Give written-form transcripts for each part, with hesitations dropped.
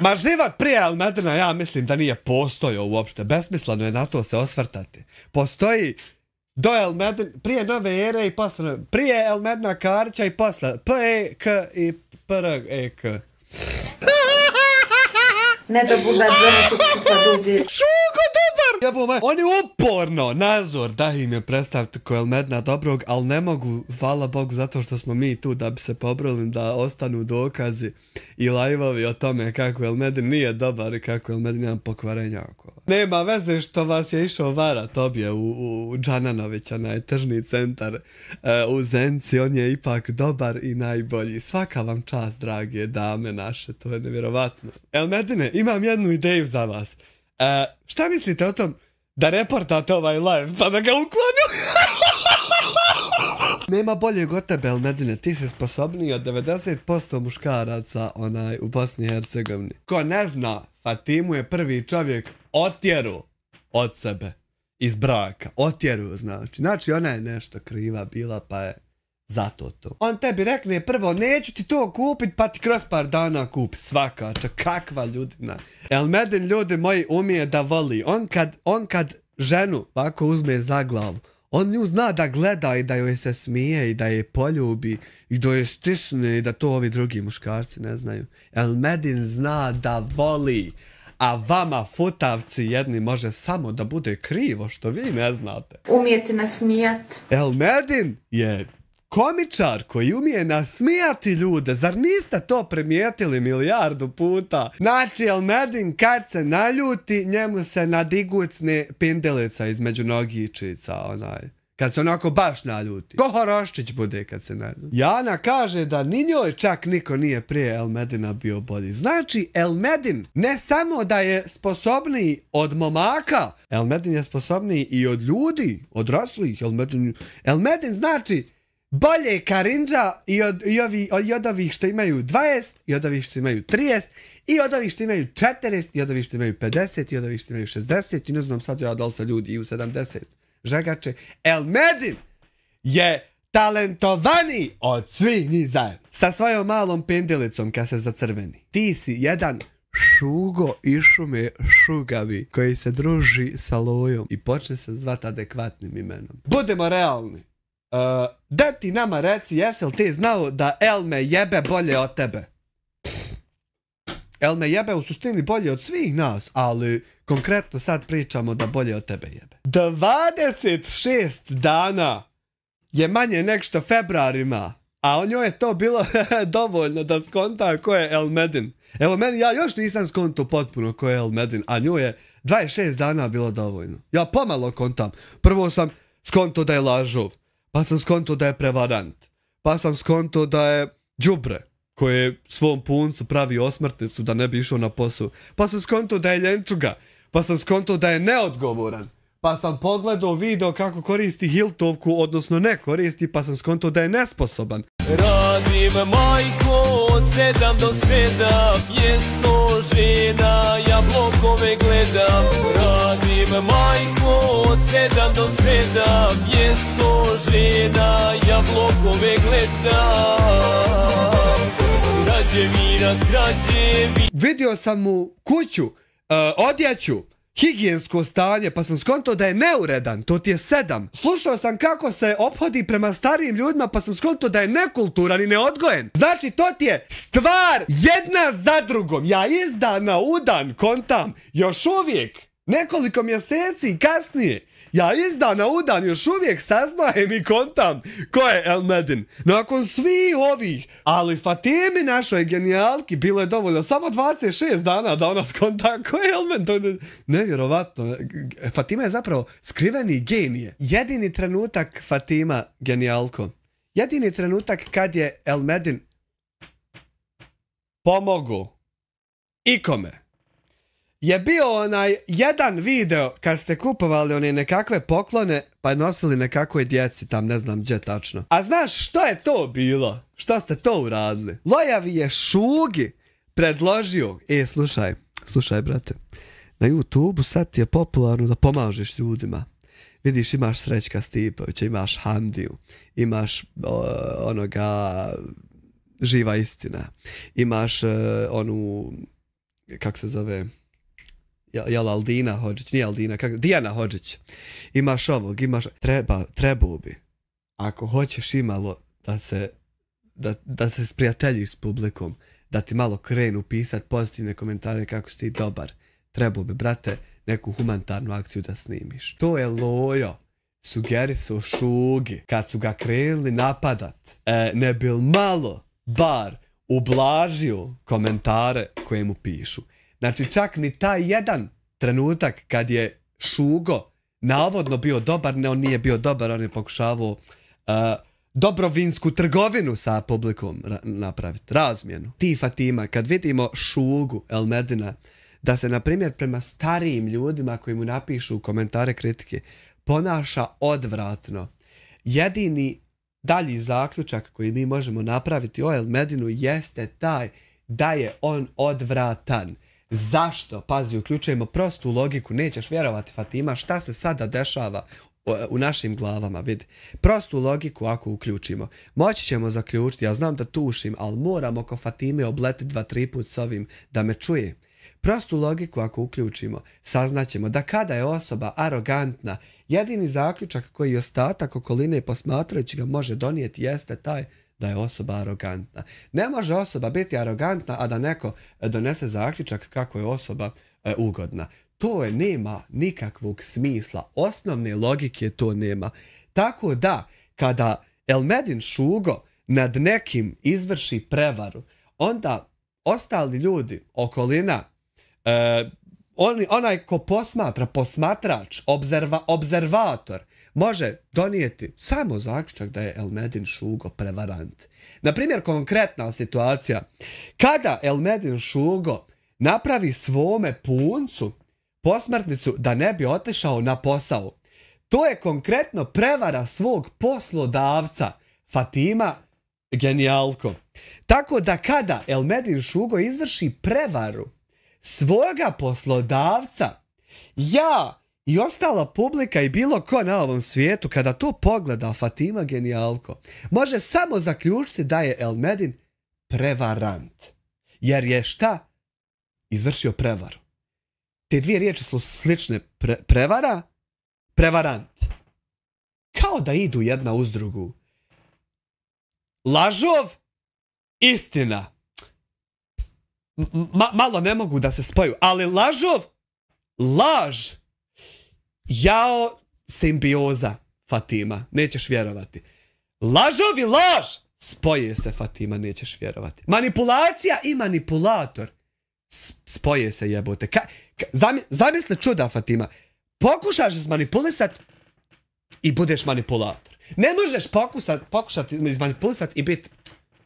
Ma život prije Elmedina ja mislim da nije postojao uopšte. Besmisleno je na to se osvrtati. Postoji do Elmedina, prije nove ere i posle, prije Elmedina Karića i posle P-E-K i P-R-E-K. Ne da bude ljudi. Šugo dobar! Oni uporno, Nazor, da im je predstaviti ko Elmedina dobrog, ali ne mogu, hvala Bogu, zato što smo mi tu da bi se pobrali da ostanu dokazi i lajvovi o tome kako Elmedin nije dobar i kako Elmedin ima pokvarenja oko. Nema veze što vas je išao varat obje u Džananovića, onaj tržni centar u Zenci, on je ipak dobar i najbolji. Svaka vam čast, drage dame naše, to je nevjerovatno. Elmedine, imam jednu ideju za vas. Šta mislite o tom da reportate ovaj live pa da ga uklonju? Nema boljeg od tebe, Elmedine, ti si sposobniji od 90% muškaraca u Bosni i Hercegovini. Ko ne zna, Fatimu je prvi čovjek otjeru od sebe iz braka. Otjeru znači. Znači ona je nešto kriva bila pa je zato to. On tebi rekne prvo neću ti to kupit pa ti kroz par dana kupi. Svaka, kakva ljudina. Elmedin, ljudi moji, umije da voli. On kad ženu ovako uzme za glavu, on nju zna da gleda i da joj se smije i da je poljubi i da je stisne i da to ovi drugi muškarci ne znaju. Elmedin zna da voli, a vama futavci jedni može samo da bude krivo što vi ne znate. Umijete nasmijat. Elmedin je komičar koji umije nasmijati ljude, zar niste to primijetili milijardu puta? Znači, Elmedin kad se naljuti, njemu se nadigucne pindelica između nogičica, onaj. Kad se onako baš naljuti. Ko Horoščić bude kad se naljuti. Jana kaže da ni njoj čak niko nije prije Elmedina bio bolji. Znači, Elmedin ne samo da je sposobniji od momaka, Elmedin je sposobniji i od ljudi, odraslih. Elmedin znači bolje Karinđa i od ovih što imaju 20, i od ovih što imaju 30, i od ovih što imaju 40, i od ovih što imaju 50, i od ovih što imaju 60, i ne znam sad ja da li se ljudi i u 70 žegače. Elmedin je talentovaniji od svih njih zajedno. Sa svojom malom pendelicom kad se zacrveni. Ti si jedan šugo i šume šugavi koji se druži sa lojom i počne se zvati adekvatnim imenom. Budemo realni. Da ti nama reci, jesi li ti znao da Elme jebe bolje od tebe? Elme jebe u suštini bolje od svih nas, ali konkretno sad pričamo da bolje od tebe jebe. 26 dana je manje nek što februar ima, a o njoj je to bilo dovoljno da skonta ko je Elmedin. Evo meni, ja još nisam skonto potpuno ko je Elmedin, a njoj je 26 dana bilo dovoljno. Ja pomalo kontam. Prvo sam skonto da je lažov, pa sam skonto da je prevarant, pa sam skonto da je đubre koje svom puncu pravi osmrtnicu da ne bi išao na posao, pa sam skonto da je ljenčuga, pa sam skonto da je neodgovoran, pa sam pogledao video kako koristi hiltovku, odnosno ne koristi, pa sam skonto da je nesposoban. Radim majko od 7 do 7, mjesto žena, ja blokove gledam. Radim majko od 7 do 7, mjesto žena, ja blokove gledam. Vidio sam mu kuću, odjeću, higijensko stanje, pa sam skonto da je neuredan, to ti je 7. Slušao sam kako se ophodi prema starijim ljudima, pa sam skonto da je nekulturan i neodgojen. Znači, to ti je stvar jedna za drugom. Ja iz dana u dan kontam, još uvijek, nekoliko mjeseci kasnije, ja iz dana u dan još uvijek saznajem i kontam ko je Elmedin. Nakon svih ovih, ali Fatimi našoj genijalki bilo je dovoljno samo 26 dana da ona skonta ko je Elmedin. To je nevjerovatno. Fatima je zapravo skriveni genije. Jedini trenutak, Fatima, genijalko, jedini trenutak kad je Elmedin pomogao ikome je bio onaj jedan video kad ste kupovali one nekakve poklone pa nosili nekakvoj djeci tam, ne znam gdje tačno. A znaš što je to bilo? Što ste to uradili? Lojavi je Šugi predložio, slušaj brate, na YouTube sad ti je popularno da pomažeš ljudima. Vidiš, imaš Srećka Stipovića, imaš Hamdiju, imaš onoga Živa istina, imaš onu kako se zove, jel Aldina Hodžić, nije Aldina, Dijana Hodžić. Imaš ovog, trebao bi, ako hoćeš imalo da se sprijateljiš s publikom, da ti malo krenu pisat pozitivne komentare kako si ti dobar, trebao bi, brate, neku humanitarnu akciju da snimiš. To je Lojo sugerisu Šugi kad su ga krenuli napadat, ne bil malo bar ublažio komentare koje mu pišu. Znači čak ni taj jedan trenutak kad je Šugo navodno bio dobar, ne, on nije bio dobar, on je pokušavao dobrovinsku trgovinu sa publikom napraviti, razmjenu. Ti Fatima, kad vidimo Šugu El Medina, da se na primjer prema starijim ljudima koji mu napišu komentare kritike ponaša odvratno, jedini dalji zaključak koji mi možemo napraviti o El Medinu jeste taj da je on odvratan. Zašto? Pazi, uključujemo prostu logiku, nećeš vjerovati Fatima šta se sada dešava u našim glavama, vidi. Prostu logiku ako uključimo, moći ćemo zaključiti, ja znam da tušim, ali moram oko Fatime obleti 2-3 put s ovim da me čuje. Prostu logiku ako uključimo, saznaćemo da kada je osoba arogantna, jedini zaključak koji ostatak okoline posmatrajući ga može donijeti jeste taj da je osoba arogantna. Ne može osoba biti arogantna, a da neko donese zaključak kako je osoba ugodna. To nema nikakvog smisla. Osnovne logike to nema. Tako da, kada El Medin Šugo nad nekim izvrši prevaru, onda ostali ljudi, okolina, onaj ko posmatra, posmatrač, obzervator, može donijeti samo zaključak da je El Medin Šugo prevarant. Naprimjer, konkretna situacija. Kada El Medin Šugo napravi svome puncu posmrtnicu da ne bi otišao na posao, to je konkretno prevara svog poslodavca. Fatima, genijalko. Tako da kada El Medin Šugo izvrši prevaru svoga poslodavca, ja i ostala publika i bilo ko na ovom svijetu kada to pogleda, Fatima, genijalko, može samo zaključiti da je El Medin prevarant. Jer je šta? Izvršio prevaru. Te dvije riječi su slične, prevara, prevarant. Kao da idu jedna uz drugu. Lažov, istina. Malo ne mogu da se spoju, ali lažov, laž. Jao, simbioza, Fatima, nećeš vjerovati. Lažov i laž, spoje se, Fatima, nećeš vjerovati. Manipulacija i manipulator, spoje se, jebote. Zamisli čuda, Fatima. Pokušaš izmanipulisat i budeš manipulator. Ne možeš pokušati izmanipulisat i biti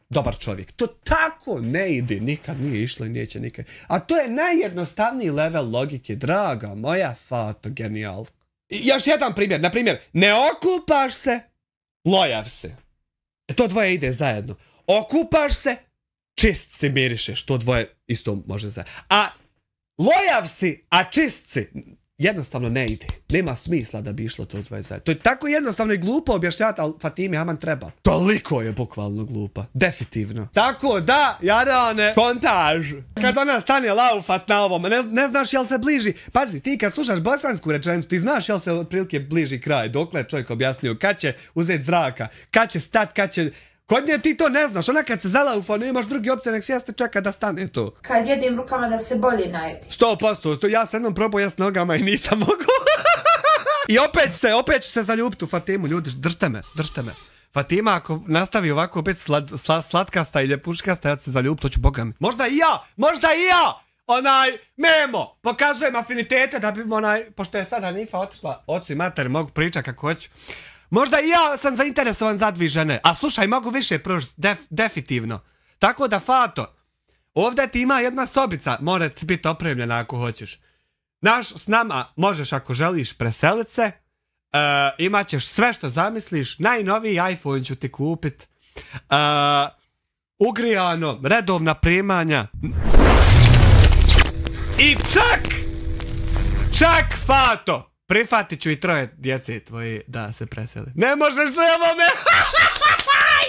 dobar čovjek. To tako ne ide, nikad nije išlo i neće nikad. A to je najjednostavniji level logike, draga moja Fato, genijalko. Još jedan primjer, na primjer, ne okupaš se, lojav se. To dvoje ide zajedno. Okupaš se, čist si, mirišeš, to dvoje isto može zajedno. A lojav si, a čist si, jednostavno ne ide. Nema smisla da bi išlo to dvoje zajedno. To je tako jednostavno i glupo objašnjati, ali Fatimi aman treba. Toliko je bukvalno glupa. Definitivno. Tako da, Jarane, kontaž. Kad ona stane laufat na ovom, ne znaš jel se bliži. Pazi, ti kad slušaš bosansku rečenicu, ti znaš jel se otprilike bliži kraj. Dokle je čovjek objasnio kad će uzeti zraka, kad će stat, kad će... Kod nje ti to ne znaš, ona kad se zalaufa, ne imaš drugi opcije, nek sjeste čeka da stane to. Kad jedim rukama da se bolje najedi. 100%, ja sam jednom probao jest nogama i nisam mogu. I opet ću se zaljubiti u Fatimu, ljudi, držte me. Fatima, ako nastavi ovako biti slatkasta i ljepuškasta, ja ću se zaljubiti, to ću boga mi. Možda i ja! Memo, pokazujem afinitete da bi pošto je sad Hanifa otišla, oci mater, mogu pričati kako hoću. Možda i ja sam zainteresovan za dvi žene. A slušaj, mogu više pružiti, definitivno. Tako da, Fato, ovdje ti ima jedna sobica, mora ti biti opremljena ako hoćeš. S nama možeš ako želiš preselit se, imat ćeš sve što zamisliš, najnoviji iPhone ću ti kupit, ugrijano, redovna primanja. I čak, Fato, prihvatit ću i 3 djece tvoje da se preseli. Ne možeš evo me!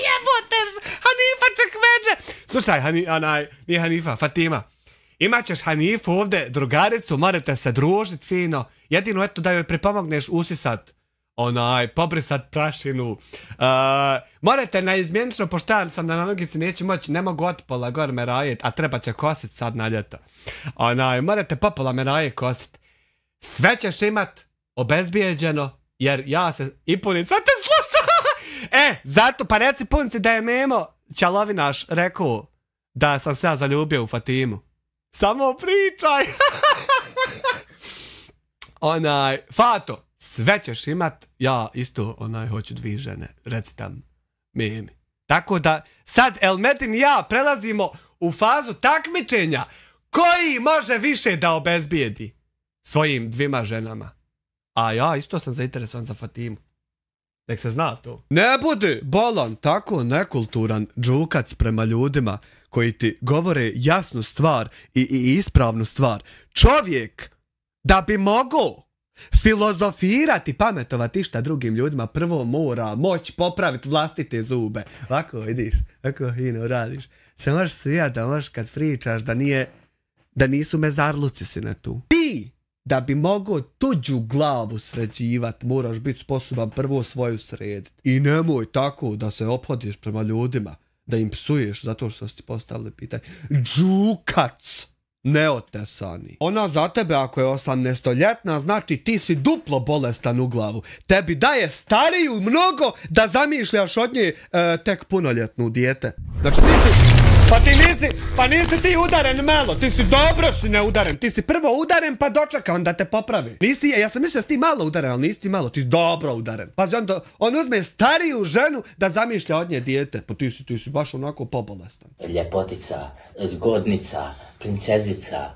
Jebote! Hanifa čak veđe! Slušaj, nije Hanifa, Fatima. Imaćeš Hanifu ovdje, drugaricu, morate se družit fino. Jedino eto da joj pripomogneš usisat, pobrisat prašinu. Morate naizmjenično, pošto ja sam na nogici neću moći, ne mogu otpola gore me rajet, a treba će kosit sad na ljeto. Morate popola me rajet kosit. Sve ćeš imat obezbijeđeno, jer ja se i Punica te sluša. Zato pa reci Punici da je Memo Ćalovinaš rekao da sam se ja zaljubio u Fatimu. Samo pričaj. Fato, sve ćeš imat, ja isto hoću 2 žene, reci tam Memi. Tako da sad Elmedin i ja prelazimo u fazu takmičenja koji može više da obezbijedi svojim 2 ženama. A ja isto sam zainteresovan za Fatimu. Nek se zna to. Ne budi bolan, tako nekulturan džukac prema ljudima koji ti govore jasnu stvar i ispravnu stvar. Čovjek, da bi mogao filozofirati, pametovati šta drugim ljudima, prvo mora moći popraviti vlastite zube. Ovako vidiš, ovako hino radiš. Se možeš svijati da možeš kad pričaš da nisu mezarluci si ne tu. Ti, da bi mogao tuđu glavu sređivat, moraš biti sposoban prvo svoju srediti. I nemoj tako da se ophodiš prema ljudima, da im psuješ zato što si ti postavili pitanje. Džukac! Neotesani. Ona za tebe ako je 18-ljetna, znači ti si duplo bolestan u glavu. Tebi daje stariju mnogo da zamišljaš od nje tek punoljetnu dijete. Znači pa nisi ti udaren malo, ti si dobro si neudaren. Ti si prvo udaren pa dočeka, onda te popravi. Ja sam mislio da si ti malo udaren, ali nisi ti malo, ti si dobro udaren. Pazi, on uzme stariju ženu da zamišlja od nje dijete. Pa ti si baš onako pobolestan. Ljepotica, zgodnica, princezica.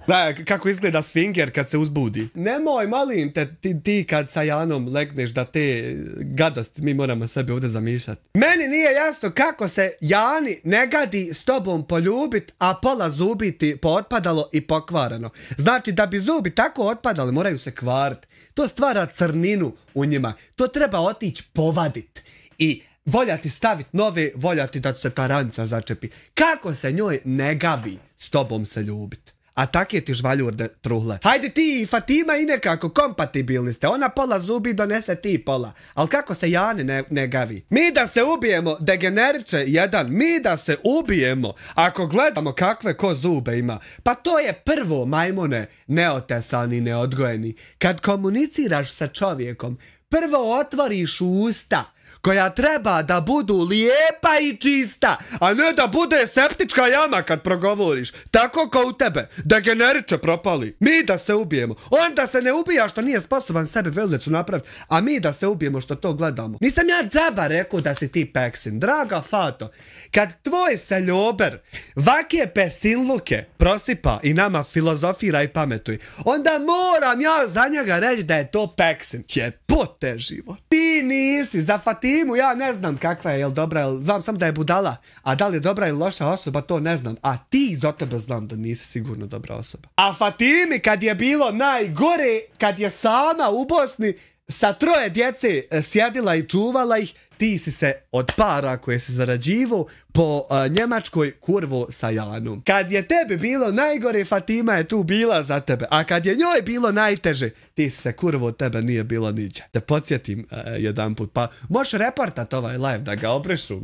Kako izgleda sfinger kad se uzbudi. Nemoj, molim te, ti kad sa Janom legneš da te gadosti mi moramo sebi ovdje zamišljati. Meni nije jasno kako se Jani ne gadi s tobom poljubit, a pola zubi ti pootpadalo i pokvareno. Znači da bi zubi tako otpadali moraju se kvariti. To stvara crninu u njima. To treba otići povadit. I voljati staviti nove, voljati da se karanca začepi. Kako se njoj ne gavi s tobom se ljubit? A takje ti žvaljurde truhle. Hajde ti i Fatima i nekako kompatibilni ste. Ona pola zubi donese ti pola. Ali kako se Jani ne gavi? Mi da se ubijemo, degeneriče jedan, mi da se ubijemo. Ako gledamo kakve ko zube ima. Pa to je prvo, majmune, neotesani, neodgojeni. Kad komuniciraš sa čovjekom, prvo otvoriš usta koja treba da budu lijepa i čista, a ne da bude septička jama kad progovoriš. Tako kao u tebe, degeneriče propali. Mi da se ubijemo. On da se ne ubija što nije sposoban sebi velicu napraviti, a mi da se ubijemo što to gledamo. Nisam ja džaba rekao da si ti peksin. Draga Fato, kad tvoj seljober vake pesinluke prosipa i nama filozofira i pametuj, onda moram ja za njega reći da je to peksin. Jebote život. Ti nisi za Fatimu, ja ne znam kakva je, jel dobra, znam sam da je budala, a da li je dobra ili loša osoba, to ne znam. A ti za tebe znam da nisi sigurno dobra osoba. A Fatimi kad je bilo najgore, kad je sama u Bosni sa 3 djece sjedila i čuvala ih, ti si se od para koje si zarađivo po Njemačkoj kurvo sa Janom. Kad je tebi bilo najgore, Fatima je tu bila za tebe. A kad je njoj bilo najteže, ti si se kurvo od tebe nije bilo niđe. Te podsjetim jedan put. Pa možeš reportat ovaj live da ga obrišu.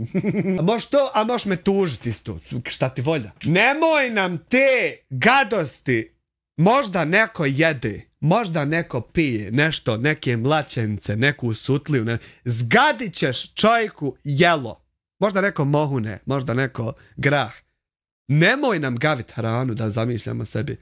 Možeš to, a možeš me tužiti isto. Šta ti volja? Nemoj nam te gadosti. Možda neko jede. Možda neko pije nešto, neke mlačence, neku sutliju, zgadit ćeš čovjeku jelo. Možda neko mohune, možda neko grah. Nemoj nam gavit hranu da zamišljamo sebi.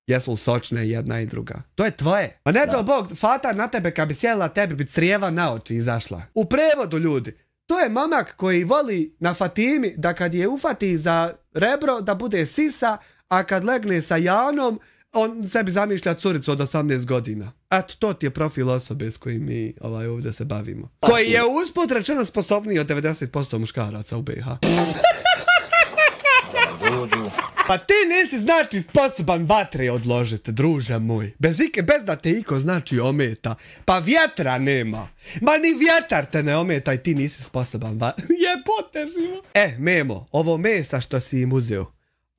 Jesu li sočne jedna i druga? To je tvoje. A ne do Bog, Fata na tebe kad bi sjela tebi bi crijeva na oči izašla. U prevodu ljudi, to je mamak koji voli na Fatimi da kad je ufati za rebro da bude sisa, a kad legne sa Janom, on sebi zamišlja curicu od 18 godina. Eto, to ti je profil osobe s kojim mi ovdje se bavimo. Koji je usput rečeno sposobniji od 90% muškaraca u BiH. Pa ti nisi znači sposoban vatre odložiti, druže moj. Bez da te iko znači ometa. Pa vjetra nema. Ma ni vjetar te ne ometa i ti nisi sposoban Jebote živo. Memo, ovo mesa što si im uzeo,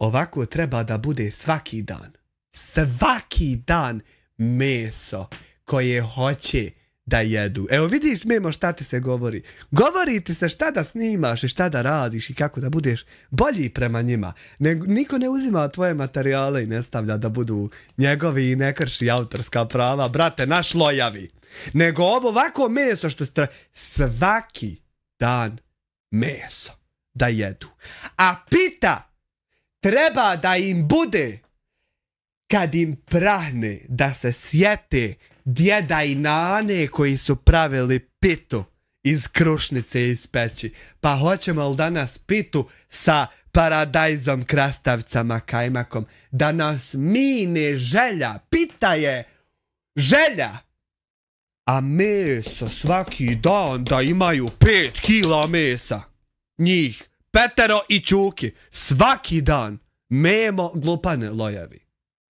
ovako treba da bude svaki dan. Svaki dan meso koje hoće da jedu. Evo vidiš Memo šta ti se govori. Govori ti se šta da snimaš i šta da radiš i kako da budeš bolji prema njima. Niko ne uzima tvoje materijale i ne stavlja da budu njegovi i ne krši autorska prava. Brate, naš lojavi. Nego ovo ovako meso što ste... Svaki dan meso da jedu. A pita treba da im bude kad im prahne da se sjete djeda i nane koji su pravili pitu iz krušnice iz peći. Pa hoćemo li danas pitu sa paradajzom, krastavcama, kajmakom? Da nas mine želja. Pita je želja. A meso svaki dan da imaju 5 kila mesa. Njih, Petero i Čuki. Svaki dan. Memo glupane lojavi.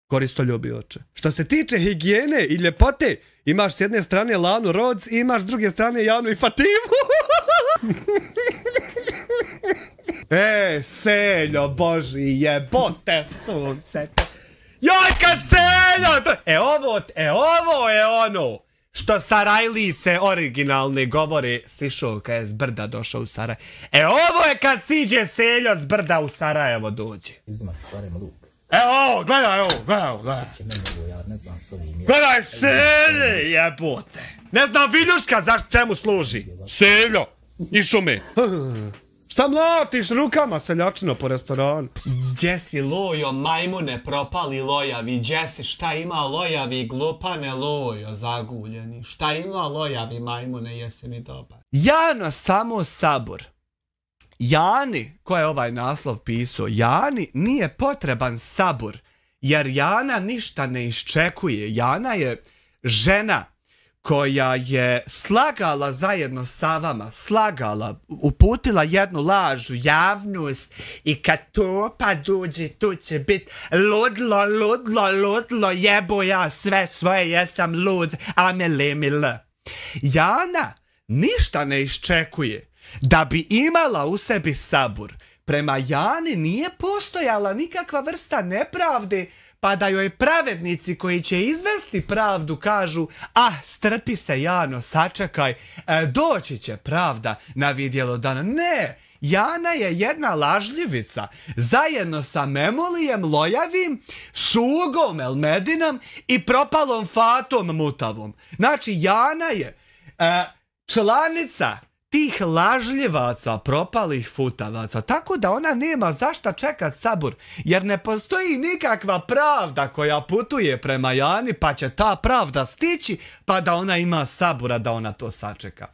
Koristoljubi oče. Što se tiče higijene i ljepote, imaš s jedne strane Lanu Rhodes i imaš s druge strane Janu i Fatimu. Seljo Boži, jebote sunce. Joj kad Seljo! Ovo je ono što Sarajlice originalne govore sišao kad je s brda došao u Sarajevo. Ovo je kad siđe Seljo s brda u Sarajevo dođe. Uzmati stvarima luk. Evo, gledaj. Gledaj, Selje, jebote. Ne znam viljuška za čemu služi. Seljo, i šume. Šta mlatiš rukama, seljačino, po restoranu? Gdje si lojo, majmune, propali lojavi? Gdje si, šta ima lojavi, glupane lojo, zaguljeni? Šta ima lojavi, majmune, jesi mi dobar? Jano samo sabor. Jani, ko je ovaj naslov pisao, Jani nije potreban sabor, jer Jana ništa ne iščekuje. Jana je žena koja je slagala zajedno sa vama, uputila jednu laž u javnost i kad to pa dođe, tu će biti ludlo, jebo ja sve svoje, jesam lud, amelemil. Jana ništa ne iščekuje. Da bi imala u sebi sabor, prema Jani nije postojala nikakva vrsta nepravde, pa da joj pravednici koji će izvesti pravdu kažu, strpi se Jano, sačekaj, doći će pravda na vidjelo dana. Ne, Jana je jedna lažljivica, zajedno sa Memulijem Lojavim, Šugom Elmedinom i propalom Fatom Mutavom. Znači, Jana je članica tih lažljivaca, propalih futavaca, tako da ona nema zašta čekat sabor, jer ne postoji nikakva pravda koja putuje prema Jani, pa će ta pravda stići, pa da ona ima sabora da ona to sačeka.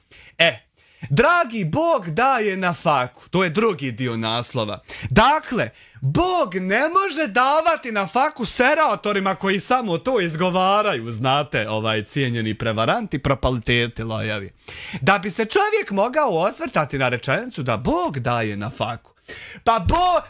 Dragi Bog daje na faku, to je drugi dio naslova. Dakle, Bog ne može davati na faku seratorima koji samo to izgovaraju, znate, cijenjeni prevaranti, propaliteti lojavi. Da bi se čovjek mogao osvrtati na rečenicu da Bog daje na faku, pa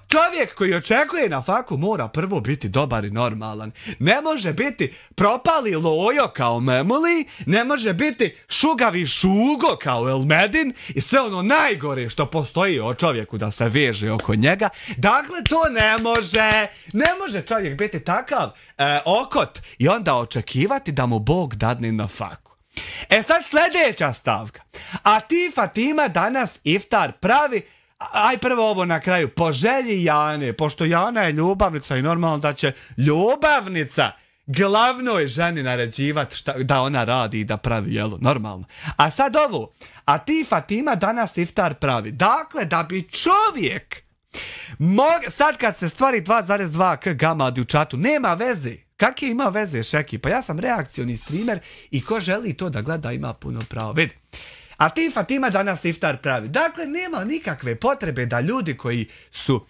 čovjek koji očekuje na faku mora prvo biti dobar i normalan. Ne može biti propali lojo kao Memuli, ne može biti šugavi Šugo kao Elmedin i sve ono najgore što postoji o čovjeku da se veže oko njega. Dakle, to ne može. Ne može čovjek biti takav okot i onda očekivati da mu Bog dadne na faku. Sad sljedeća stavka. A ti, Fatima, danas iftar pravi. Aj prvo ovo na kraju, po želji Jane, pošto Jana je ljubavnica i normalno da će ljubavnica glavnoj ženi naređivati da ona radi i da pravi, jelo, normalno. A sad ovo, a ti, Fatima, danas iftar pravi. Dakle, da bi čovjek sad kad se stvari 2,2 k gamadi u čatu, nema veze. Kakve ima veze, Šeki? Pa ja sam reakcioni streamer i ko želi to da gleda ima puno pravo. Vidi. A ti, Fatima, danas iftar pravi. Dakle, nema nikakve potrebe da ljudi koji su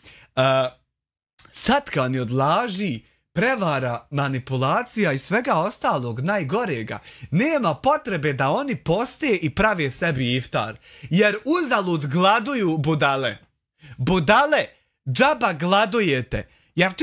satkani od laži, prevara, manipulacija i svega ostalog najgorega, nema potrebe da oni poste i prave sebi iftar. Jer uzalud gladuju budale. Budale, džaba gladujete. Jer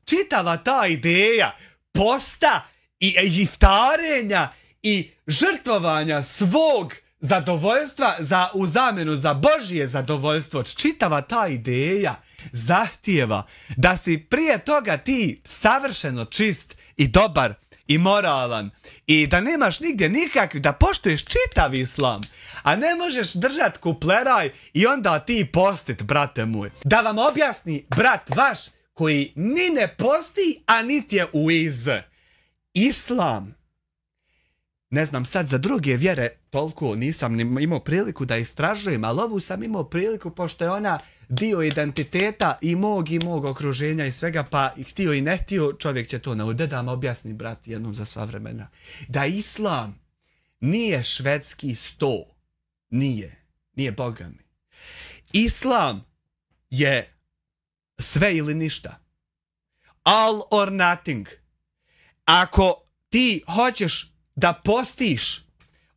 čitava ta ideja posta i iftarenja i žrtvovanja svog zadovoljstva u zamjenu za Božje zadovoljstvo. Čitava ta ideja zahtijeva da si prije toga ti savršeno čist i dobar i moralan i da nemaš nigdje nikakvi, da poštuješ čitav islam, a ne možeš držat kupleraj i onda ti postit, brate moj. Da vam objasni brat vaš koji ni ne posti, a niti je u iz. Islam, ne znam sad za druge vjere, toliko nisam imao priliku da istražujem, ali ovu sam imao priliku pošto je ona dio identiteta i mog okruženja i svega, pa htio i ne htio, čovjek će to naučiti. Da vam objasni, brat, jednom za sva vremena. Da islam nije švedski sto. Nije Boga mi. Islam je sve ili ništa. All or nothing. Ako ti hoćeš da postiš,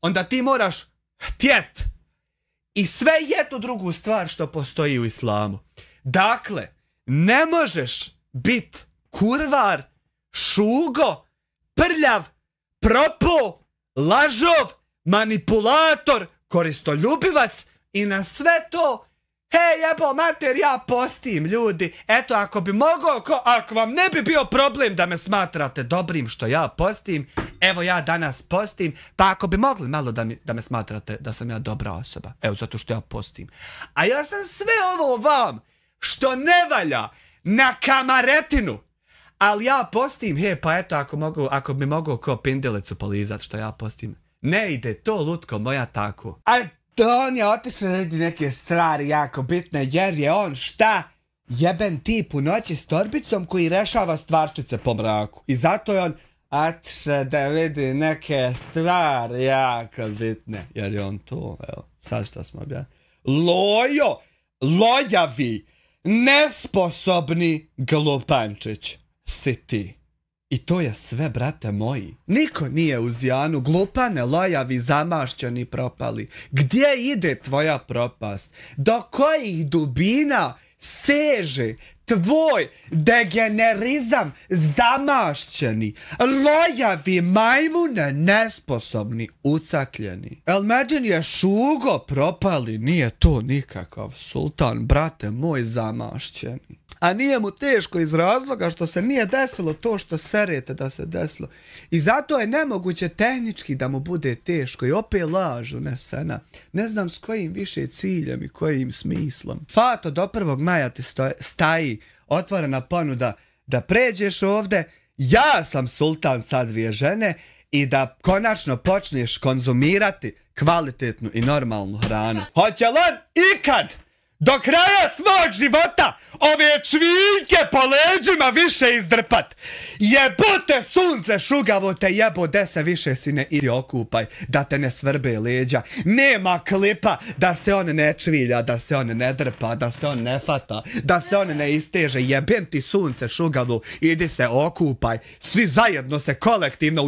onda ti moraš htjet i sve jednu drugu stvar što postoji u islamu. Dakle, ne možeš bit kurvar, šugo, prljav, propo, lažov, manipulator, koristoljubivac i na sve to, hej jebo mater, ja postim, ljudi. Eto, ako bi mogao, ako vam ne bi bio problem da me smatrate dobrim što ja postim, evo ja danas postim, pa ako bi mogli malo da me smatrate da sam ja dobra osoba, evo zato što ja postim. A ja sam sve ovo vam što ne valja na kamaretinu, ali ja postim, he, pa eto, ako bi mogao ko pindelicu polizat što ja postim. Ne ide to, lutko moja, tako. A on je otišao radi neke stvari jako bitne, jer je on šta? Jeben tip u noći s torbicom koji rešava stvarčice po mraku. I zato je on otišao da vidi neke stvari jako bitne. Jer je on to, evo, sad što smo objavili. Lojavi, nesposobni glupančić si ti. I to je sve, brate moji. Niko nije uz Janu, glupane, lojavi, zamašćeni, propali. Gdje ide tvoja propast? Do kojih dubina seže tvoj degenerizam, zamašćeni, lojavi, majmune, nesposobni, ucakljeni? Elmedin je šugo, propali, nije to nikakav sultan, brate moj, zamašćeni. A nije mu teško iz razloga što se nije desilo to što serete da se desilo. I zato je nemoguće tehnički da mu bude teško. I opet lažu nesena. Ne znam s kojim više ciljem i kojim smislom. Fato, do 1. maja ti staji otvorena ponuda da pređeš ovde. Ja sam sultan sa 2 žene i da konačno počneš konzumirati kvalitetnu i normalnu hranu. Hoće li on ikad do kraja svog života ove čviljke po leđima više izdrpat? Jebote sunce šugavo te jebo, de se više si ne idi okupaj, da te ne svrbe leđa. Nema klipa da se on ne čvilja, da se on ne drpa, da se on ne fata, da se on ne isteže. Jebem ti sunce šugavo, idi se okupaj. Svi zajedno se kolektivno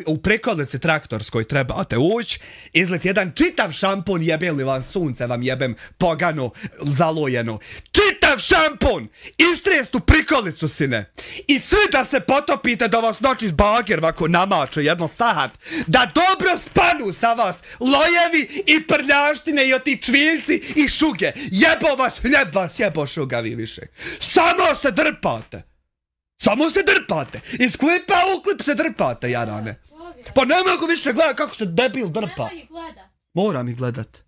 u prikolici traktorskoj trebate ući, izlet jedan čitav šampun, jebem li vam sunce, vam jebem pogano, zalojeno. Čitav šampun! Istrest u prikolicu, sine. I svi da se potopite da vas noći bager ovako namaču jedno sahat. Da dobro spanu sa vas lojevi i prljaštine i oti čviljci i šuge. Jebo vas, hljeb vas jebo šugavi više. Samo se drpate. Samo se drpate. Iz klipa u klip se drpate, jarane. Pa ne mogu više gledati kako se debil drpa. Moram ih gledat.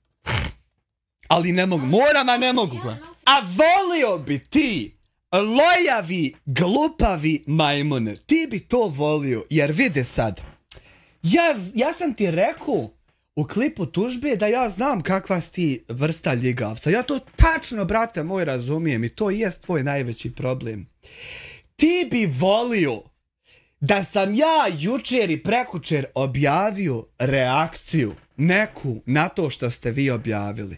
Ali ne mogu, moram, a ne mogu. A volio bi ti, lojavi, glupavi majmune, ti bi to volio, jer vide sad, ja sam ti rekao u klipu tužbe da ja znam kakva si ti vrsta ljigavca. Ja to tačno, brate moj, razumijem i to jest tvoj najveći problem. Ti bi volio da sam ja jučer i prekučer objavio reakciju neku na to što ste vi objavili.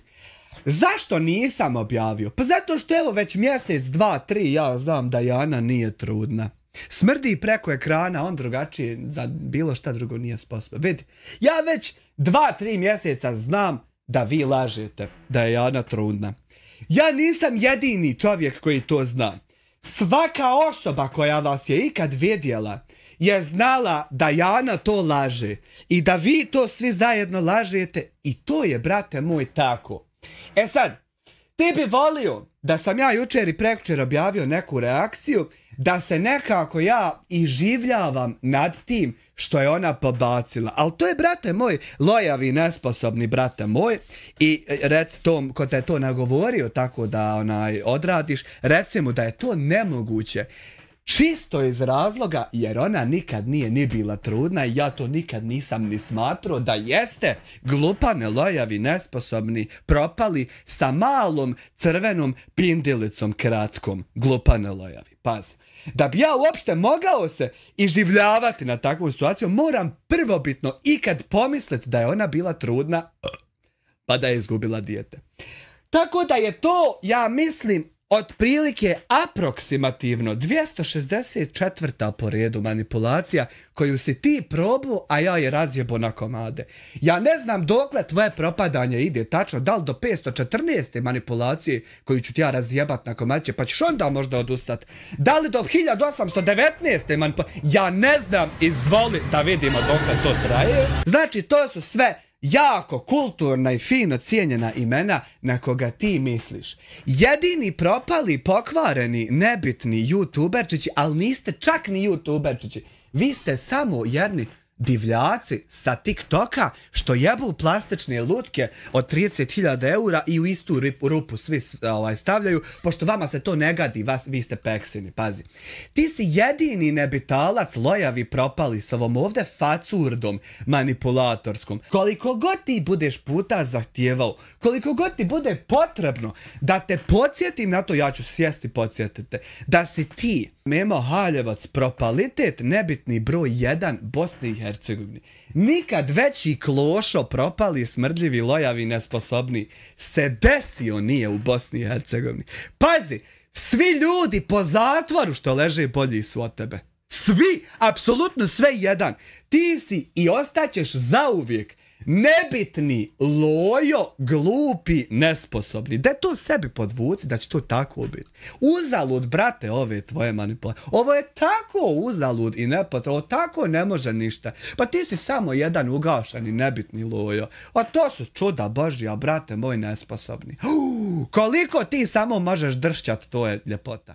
Zašto nisam objavio? Pa zato što evo već mjesec, 2, 3 ja znam da Jana nije trudna. Smrdi preko ekrana, on drugačije za bilo šta drugo nije sposoban. Vidi, ja već 2, 3 mjeseca znam da vi lažete da je Jana trudna. Ja nisam jedini čovjek koji to zna. Svaka osoba koja vas je ikad vidjela je znala da Jana to laže i da vi to svi zajedno lažete i to je, brate moj, tako. E sad, Ti bi volio da sam ja jučer i prekjučer objavio neku reakciju, da se nekako ja iživljavam nad tim što je ona pobacila. Ali to je, brate moj, lojavi, nesposobni, brate moj. I reci tom, ko te to nagovorio tako da odradiš, reci mu da je to nemoguće. Čisto iz razloga jer ona nikad nije ni bila trudna i ja to nikad nisam ni smatrao da jeste glupane, lojavi, nesposobni, propali sa malom crvenom pindilicom kratkom. Glupane, lojavi, pazi. Da bi ja uopšte mogao se iživljavati na takvu situaciju, moram prvobitno ikad pomisliti da je ona bila trudna pa da je izgubila dijete. Tako da je to, ja mislim, otprilike aproksimativno 264. po redu manipulacija koju si ti probao, a ja je razjebo na komade. Ja ne znam dokle tvoje propadanje ide tačno, da li do 514. manipulacije koju ću ti ja razjebat na komadiće, pa ćeš onda možda odustat. Da li do 1819. manipulacije, ja ne znam, izvoli da vidimo dokle to traje. Znači, to su sve jako kulturna i fino cijenjena imena na koga ti misliš. Jedini propali, pokvareni, nebitni youtuberčići, ali niste čak ni youtuberčići. Vi ste samo jedni divljaci sa TikToka što jebu plastične lutke od 30.000 eura i u istu rupu svi stavljaju, pošto vama se to ne gadi, vi ste peksini, pazi. Ti si jedini nebitalac, lojavi, propali s ovom ovdje facurdom manipulatorskom. Koliko god ti budeš puta zahtijevao, koliko god ti bude potrebno da te podsjetim na to, ja ću sjesti podsjetite, da si ti Memo Haljevac, propalitet nebitni broj 1 Bosni i Hercegovini. Nikad veći klošo, propali, smrdljivi, lojavi, nesposobni se desio nije u Bosni i Hercegovini. Pazi, svi ljudi po zatvoru što leže bolji su od tebe. Svi, apsolutno sve jedan. Ti si i ostaćeš zauvijek nebitni, lojo, glupi, nesposobni. Da to sebi podvuci da će to tako biti. Uzalud, brate, ove tvoje manipulacije. Ovo je tako uzalud i nepotrebno. Ovo tako ne može ništa. Pa ti si samo jedan ugašeni, nebitni lojo. A to su čuda Božja, brate moj, nesposobni. Koliko ti samo možeš dršćat, to je ljepota.